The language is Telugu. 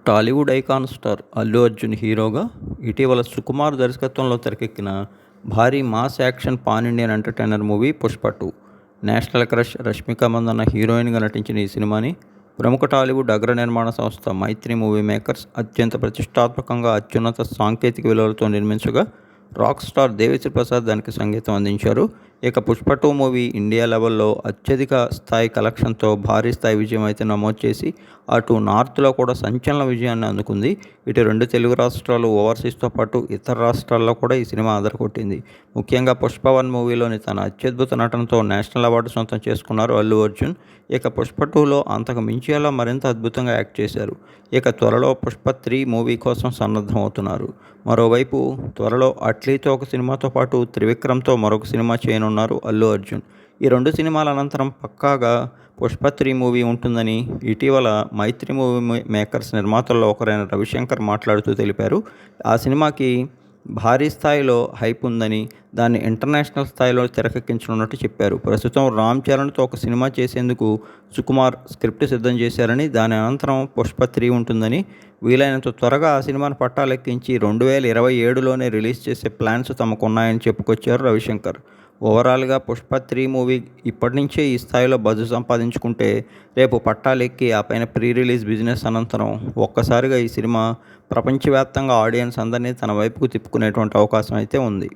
టాలీవుడ్ ఐకాన్ స్టార్ అల్లు అర్జున్ హీరోగా ఇటీవల సుకుమార్ దర్శకత్వంలో తెరకెక్కిన భారీ mass action pan Indian entertainer movie 'Pushpa 2'. National crush Rashmika Mandanna హీరోయిన్గా నటించిన ఈ సినిమాని ప్రముఖ టాలీవుడ్ అగ్ర నిర్మాణ సంస్థ మైత్రి మూవీ మేకర్స్ అత్యంత ప్రతిష్టాత్మకంగా అత్యున్నత సాంకేతిక విలువలతో నిర్మించగా రాక్ స్టార్ దేవిశ్రీ ప్రసాద్ దానికి సంగీతం అందించారు. ఇక 'పుష్ప 2' మూవీ ఇండియా లెవెల్లో అత్యధిక స్థాయి కలెక్షన్తో భారీ స్థాయి విజయం అయితే నమోదు చేసి అటు నార్త్లో కూడా సంచలన విజయాన్ని అందుకుంది. ఇటు రెండు తెలుగు రాష్ట్రాలు, ఓవర్సీస్తో పాటు ఇతర రాష్ట్రాల్లో కూడా ఈ సినిమా అదరగొట్టింది. ముఖ్యంగా 'పుష్ప 1' మూవీలోని తన అత్యద్భుత నటనతో నేషనల్ అవార్డు సొంతం చేసుకున్నారు అల్లు అర్జున్. ఇక 'పుష్ప 2'లో అంతకు మించేలా మరింత అద్భుతంగా యాక్ట్ చేశారు. ఇక త్వరలో 'పుష్ప 3' మూవీ కోసం సన్నద్ధమవుతున్నారు. మరోవైపు త్వరలో అట్లీతో ఒక సినిమాతో పాటు త్రివిక్రమ్తో మరొక సినిమా చేయనున్నారు అల్లు అర్జున్. ఈ రెండు సినిమాల అనంతరం పక్కాగా 'పుష్ప 3' మూవీ ఉంటుందని ఇటీవల మైత్రి మూవీ మేకర్స్ నిర్మాతల్లో ఒకరైన రవిశంకర్ మాట్లాడుతూ తెలిపారు. ఆ సినిమాకి భారీ స్థాయిలో హైప్ ఉందని, దాన్ని ఇంటర్నేషనల్ స్థాయిలో తెరకెక్కించనున్నట్టు చెప్పారు. ప్రస్తుతం రామ్ చరణ్తో ఒక సినిమా చేసేందుకు సుకుమార్ స్క్రిప్ట్ సిద్ధం చేశారని, దాని అనంతరం 'పుష్ప 3' ఉంటుందని, వీలైనంత త్వరగా ఆ సినిమాను పట్టాలెక్కించి 2027లోనే రిలీజ్ చేసే ప్లాన్స్ తమకున్నాయని చెప్పుకొచ్చారు రవిశంకర్. ఓవరాల్గా 'పుష్ప 3' మూవీ ఇప్పటి నుంచే ఈ స్థాయిలో బజ్ సంపాదించుకుంటే రేపు పట్టాలెక్కి ఆ పైన ప్రీ రిలీజ్ బిజినెస్ అనంతరం ఒక్కసారిగా ఈ సినిమా ప్రపంచవ్యాప్తంగా ఆడియన్స్ అందరినీ తన వైపుకు తిప్పుకునేటువంటి అవకాశం అయితే ఉంది.